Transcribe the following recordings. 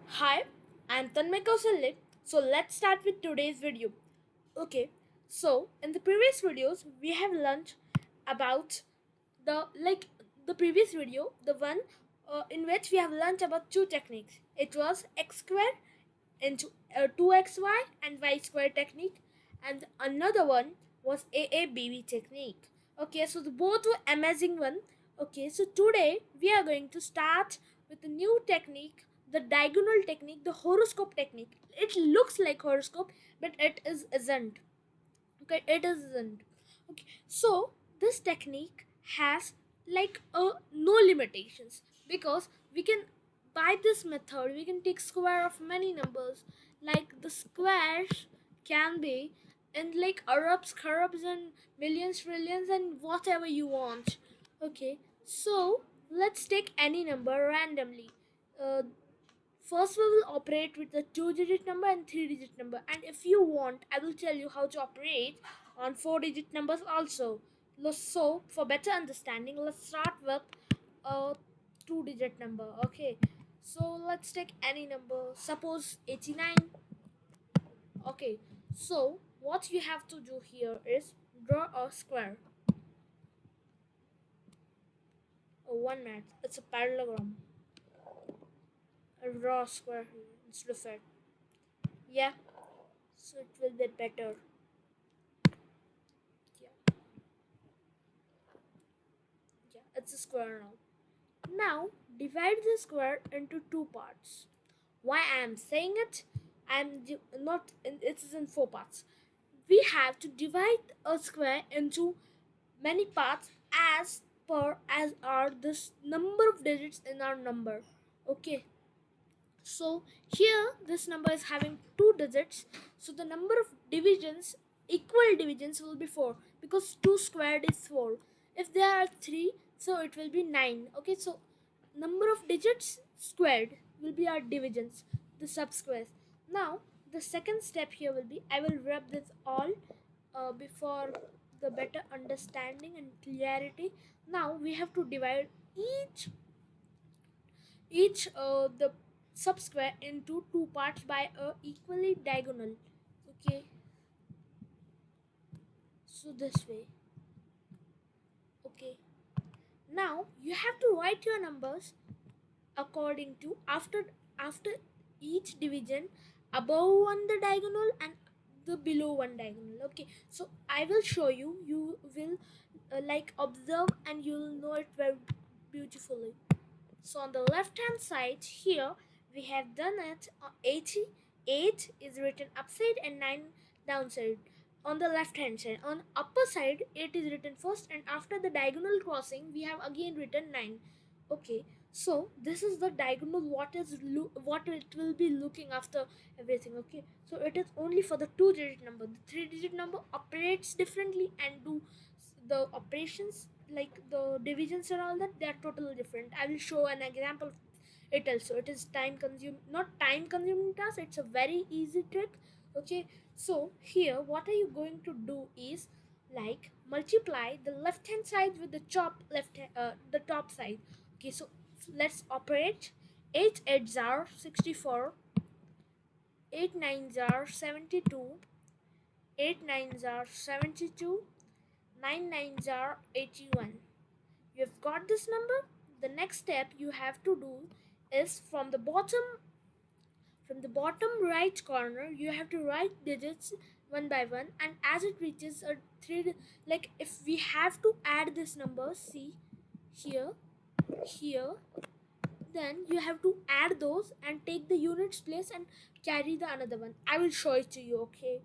Hi, I'm Tanmay Kausalya. So let's start with today's video. Okay, so in the previous videos we have learned about the previous video, the one in which we have learned about two techniques. It was x square into 2xy and y square technique, and another one was AABB technique. Okay, so the both were amazing one. Okay, so today we are going to start with a new technique, the diagonal technique, the horoscope technique. It looks like horoscope, but it isn't. Okay, it isn't. Okay, so this technique has no limitations, because we can, by this method we can take square of many numbers. Like the squares can be in like arabs, carabs, and millions, trillions, and whatever you want. Okay, so let's take any number randomly. uh, First, we will operate with the 2-digit number and 3-digit number, and if you want, I will tell you how to operate on 4-digit numbers also. So, for better understanding, let's start with a 2-digit number. Okay, so let's take any number. Suppose 89. Okay, so what you have to do here is draw a square. One minute, it's a parallelogram. Draw a square here instead of it. Yeah, so it will be better. Yeah. Yeah, it's a square now. Now divide the square into two parts. Why I am saying it? Not. It is in four parts. We have to divide a square into many parts as are this number of digits in our number. Okay. So here this number is having two digits. So the number of divisions, equal divisions, will be 4, because 2 squared is 4. If there are 3, so it will be 9. Okay, so number of digits squared will be our divisions, the subsquares. Now the second step here will be, I will rub this all before the better understanding and clarity. Now we have to divide each the subsquare into two parts by a equally diagonal. Okay, so this way. Okay, now you have to write your numbers according to after each division, above one the diagonal and the below one diagonal. Okay, so I will show you. You will observe, and you will know it very beautifully. So on the left hand side here, we have done it. 88 is written upside and 9 downside. On the left hand side, on upper side, 8 is written first, and after the diagonal crossing we have again written 9. Okay, so this is the diagonal, what it will be looking after everything. Okay, so it is only for the 2-digit number. The 3-digit number operates differently and do the operations, like the divisions and all that, they are totally different. I will show an example of it also. It is time consuming, not time consuming task, it's a very easy trick. Okay, so here what are you going to do is, like, multiply the left hand side with the the top side. Okay, so let's operate. 8 8s are 64, 8 9s are 72, 8 9s are 72, 9 9s are 81. You've got this number. The next step you have to do is, from the bottom right corner, you have to write digits one by one, and as it reaches a three, like if we have to add this number, see here, here, then you have to add those and take the units place and carry the another one. I will show it to you. Okay,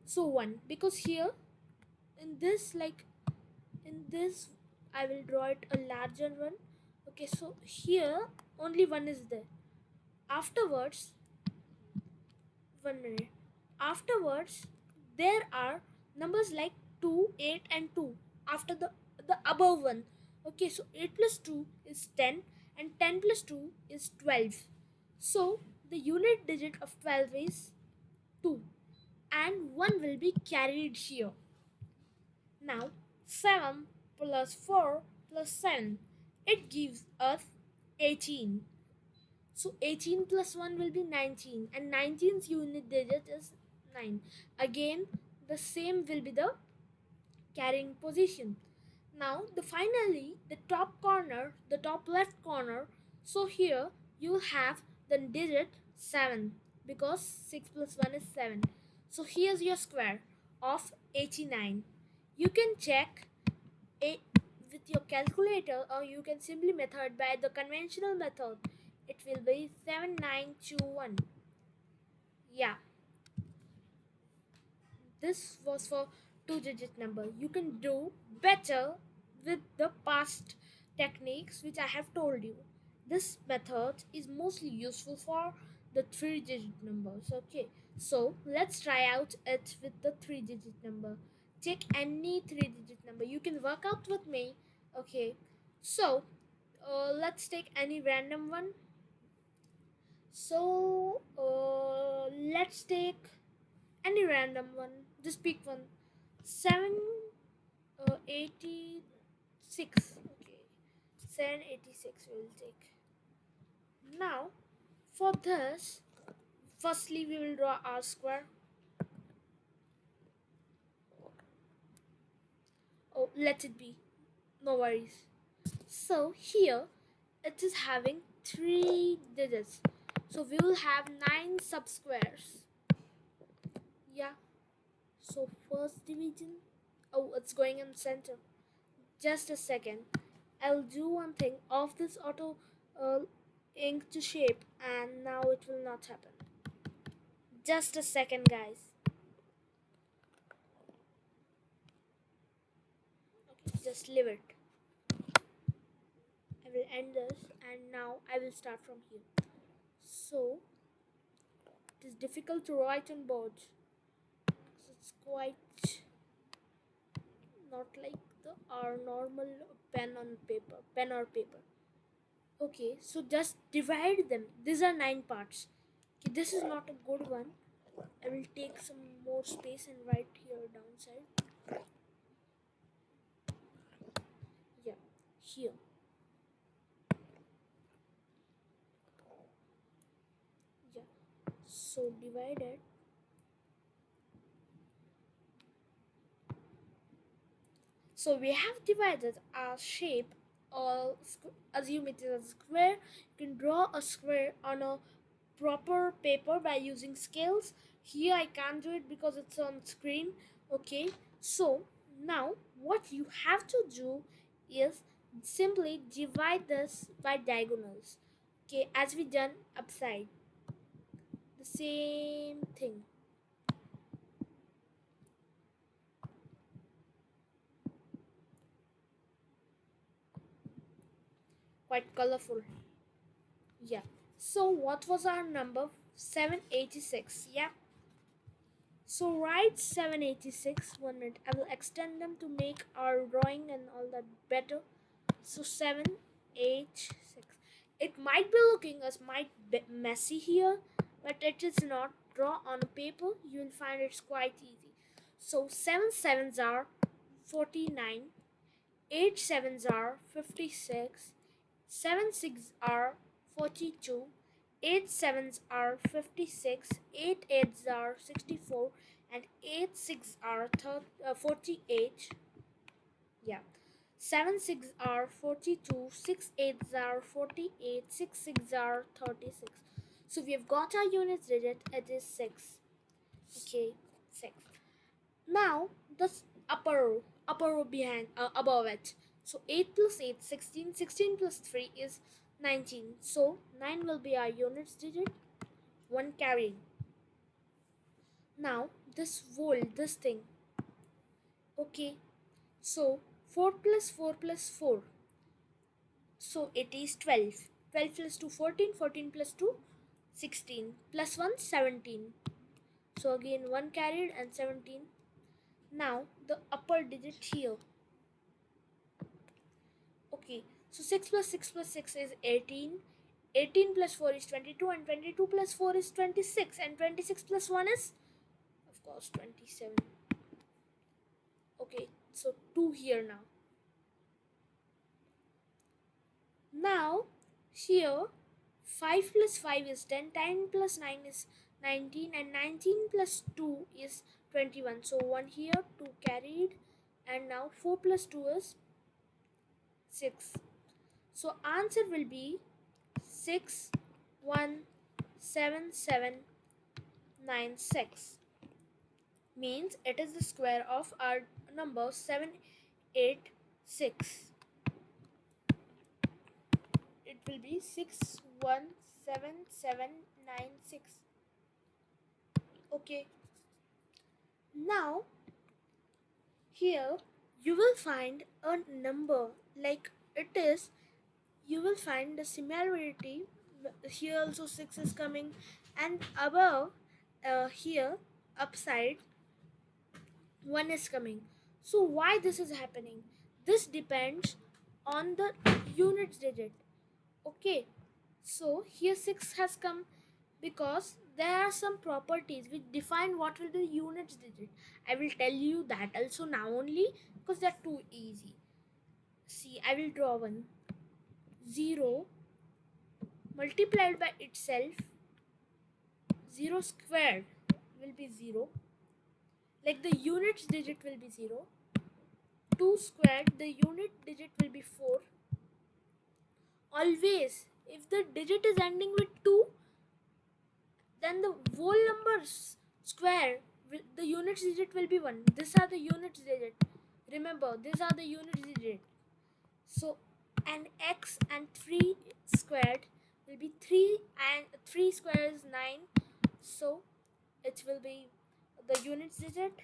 so 1, because here in this, I will draw it a larger one. Okay, so here only 1 is there. Afterwards, 1 minute. Afterwards, there are numbers like 2, 8, and 2 after the above one. Okay, so 8 plus 2 is 10, and 10 plus 2 is 12. So the unit digit of 12 is 2, and 1 will be carried here. Now 7 plus 4 plus 7, it gives us 18. So 18 plus 1 will be 19, and 19's unit digit is 9. Again, the same will be the carrying position. Now, finally, the top corner, the top left corner. So here you will have the digit 7, because 6 plus 1 is 7. So here's your square of 89. You can check it with your calculator, or you can simply method by the conventional method. It will be 7921. Yeah, this was for two-digit number. You can do better with the past techniques which I have told you. This method is mostly useful for the three-digit numbers. Okay, so let's try out it with the three-digit number. Take any three-digit number. You can work out with me. Okay, so let's take any random one. So let's take any random one. Just pick one. 786. Okay, 786 we'll take. Now, for this, firstly we will draw R square. Oh, let it be. No worries. So here, it is having 3 digits. So we will have 9 subsquares. Yeah. So first division. Oh, it's going in center. Just a second. I'll do one thing. Off this auto ink to shape, and now it will not happen. Just a second, guys. Okay, just leave it. I will end this, and now I will start from here. So it is difficult to write on board. It's quite not like our normal pen or paper. Okay, so just divide them. These are 9 parts. Okay, this is not a good one. I will take some more space and write here downside. Yeah, here. Yeah, so divided. So we have divided our shape, or assume it is a square. You can draw a square on a proper paper by using scales. Here I can't do it because it's on screen. Okay, so now what you have to do is simply divide this by diagonals. Okay, as we done upside, the same thing. Quite colorful. Yeah, so what was our number? 786. Yeah, so write 786. 1 minute, I will extend them to make our drawing and all that better. So 786. It might be looking as might be messy here, but it is not. Draw on a paper, you will find it's quite easy. So 7 sevens are 49, 8 sevens are 56, 7 six are 42, 8 sevens are 56, 8 eights are 64, and 8 six are 48. Yeah. 7 6 are 42, 6 8s are 48, 6 6 are 36. So we have got our unit digit, it is 6. Okay, 6. Now the upper row behind, above it. So 8 plus 8, 16, 16 plus 3 is 19. So 9 will be our unit digit, 1 carrying. Now this thing. Okay, so 4 plus 4 plus 4. So it is 12. 12 plus 2, 14. 14 plus 2, 16. Plus 1, 17. So again 1 carried and 17. Now the upper digit here. Okay, so 6 plus 6 plus 6 is 18. 18 plus 4 is 22, and 22 plus 4 is 26, and 26 plus 1 is, of course, 27. Okay, so 2 here now. Now here 5 plus 5 is 10, 10 plus 9 is 19, and 19 plus 2 is 21. So 1 here, 2 carried, and now 4 plus 2 is 6. So answer will be 61776, means it is the square of our number 786. It will be 61776. Okay, now here you will find a number like it is. You will find the similarity. Here also 6 is coming, and above here upside 1 is coming. So why this is happening? This depends on the units digit. Okay, so here 6 has come because there are some properties which define what will be the units digit. I will tell you that also now only because they are too easy. See, I will draw one. 0 multiplied by itself, 0 squared will be 0, like the units digit will be 0. 2 squared, the unit digit will be 4. Always if the digit is ending with 2, then the whole numbers square the units digit will be 1. These are the units digit. Remember, these are the units digit. So an x and 3 squared will be 3, and 3 squared is 9. So it will be the units digit.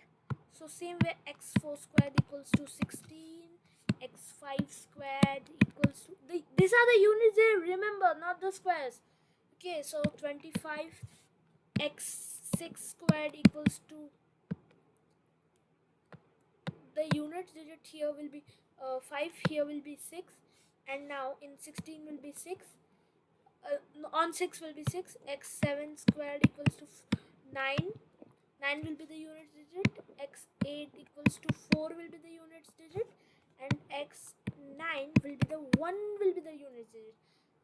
So same way, x4 squared equals to 16, x5 squared equals to these are the units digit. Remember, not the squares. Okay, so 25, x6 squared equals to the unit digit here will be 5, here will be 6, and now in 16 will be 6. On 6 will be 6. X7 squared equals to 9. 9 will be the unit digit. X8 equals to 4 will be the units digit, and x9 will be the 1 will be the unit digit.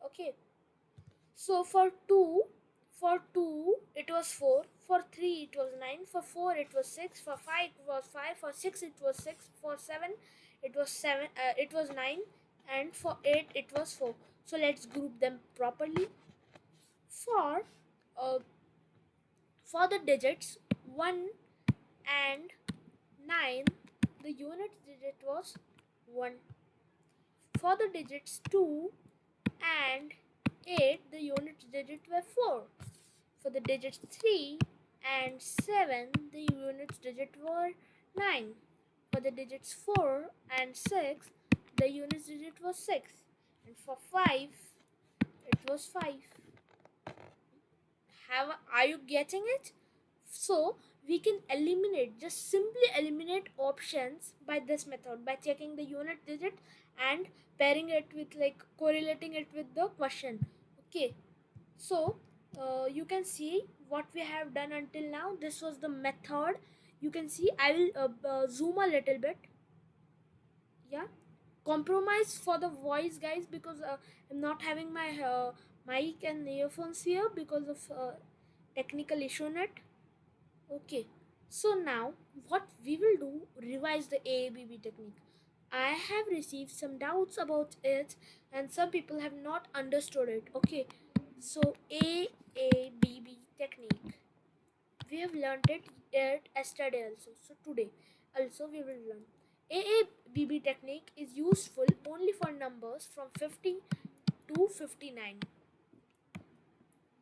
Okay, so for 2 it was 4, for 3 it was 9, for 4 it was 6, for 5 it was 5, for 6 it was 6, for 7 it was 7, it was 9, and for 8 it was 4. So let's group them properly. For uh, for the digits 1 and 9, the unit digit was 1. For the digits 2 and 8, the unit digit were 4. For the digits 3 and 7, the units digit were 9. For the digits 4 and 6, the units digit was 6. And for 5, it was 5. Are you getting it? So we can eliminate, just simply eliminate options by this method, by checking the unit digit and pairing it with, like, correlating it with the question. Okay, so you can see what we have done until now. This was the method. You can see, I will zoom a little bit. Yeah, compromise for the voice, guys, because I'm not having my mic and earphones here because of technical issue net. Okay, so now what we will do, revise the AABB technique. I have received some doubts about it and some people have not understood it. Okay, so AABB technique, we have learned it yesterday also, so today also we will learn. AABB technique is useful only for numbers from 50 to 59.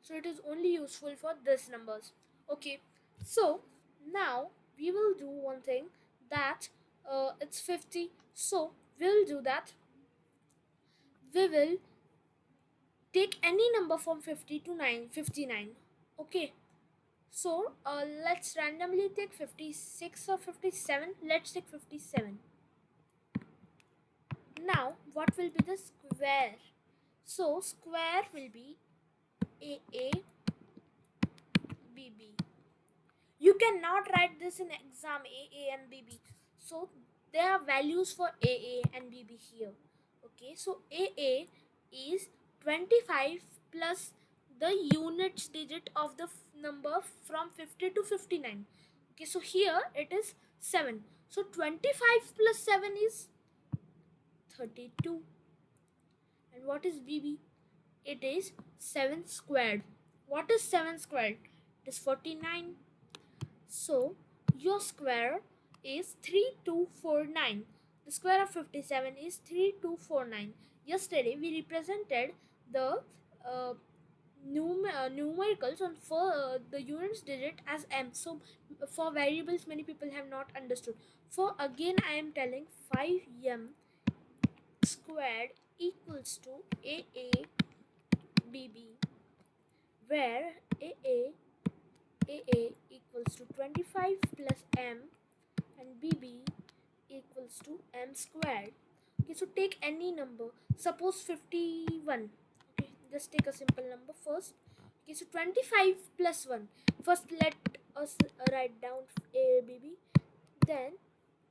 So it is only useful for these numbers. Okay, so now we will do one thing, that it's 50. So we'll do that. We will take any number from 50 to 59. Okay, so let's randomly take 56 or 57. Let's take 57. Now what will be the square? So square will be AABB. You cannot write this in exam, AA and BB. So there are values for AA and BB here. Okay, so AA is 25 plus the units digit of the number from 50 to 59. Okay, so here it is 7. So 25 plus 7 is 32. And what is BB? It is 7 squared. What is 7 squared? It is 49. So your square is 3249. The square of 57 is 3249. Yesterday we represented the uh, numericals on for the units digit as m. So for variables many people have not understood. For again I am telling 5m squared equals to AABB, where AA equals to 25 plus m and BB equals to m squared. Okay, so take any number. Suppose 51. Okay, just take a simple number first. Okay, so 25 plus 1. First let us write down ABB. Then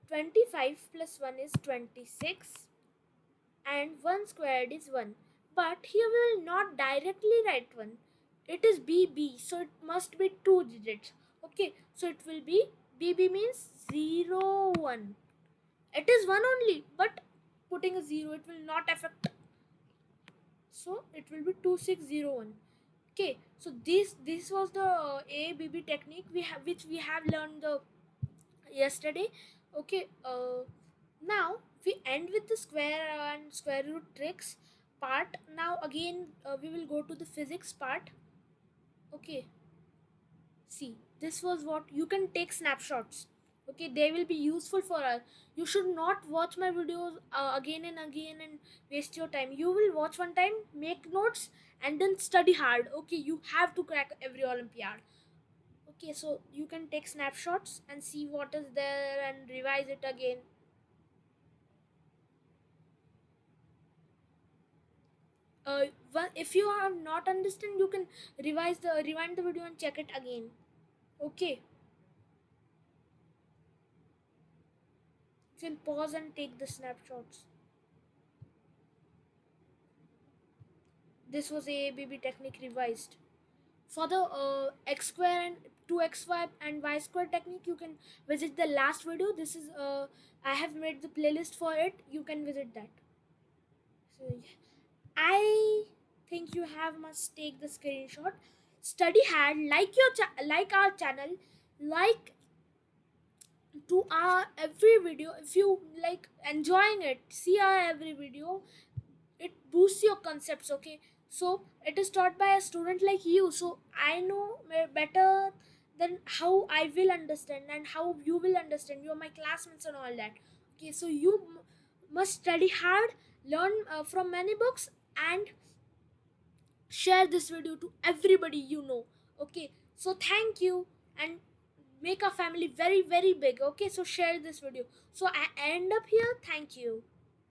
25 plus 1 is 26 and 1 squared is 1. But here we will not directly write 1. It is BB, so it must be 2 digits. Okay, so it will be BB means 0, 1. It is 1 only, but putting a 0 it will not affect. So it will be 2601. Okay, so this was the ABB technique which we have learned the yesterday. Okay, now we end with the square and square root tricks part. Now again we will go to the physics part. Okay, see, this was what you can take snapshots. Okay, they will be useful for us. You should not watch my videos again and again and waste your time. You will watch one time, make notes, and then study hard. Okay, you have to crack every Olympiad. Okay, so you can take snapshots and see what is there and revise it again. If you have not understand, you can rewind the video and check it again. Okay, you can pause and take the snapshots. This was AABB technique revised. For the x square and 2xy and y square technique, you can visit the last video. This is I have made the playlist for it. You can visit that. So I think you have must take the screenshot. Study hard, like our channel, like to our every video. If you like enjoying it, see our every video. It boosts your concepts. Okay, so it is taught by a student like you, so I know better than how I will understand and how you will understand. You are my classmates and all that. Okay, so you must study hard, learn from many books, and share this video to everybody you know. Okay, so thank you, and make our family very very big. Okay, so share this video. So I end up here. Thank you.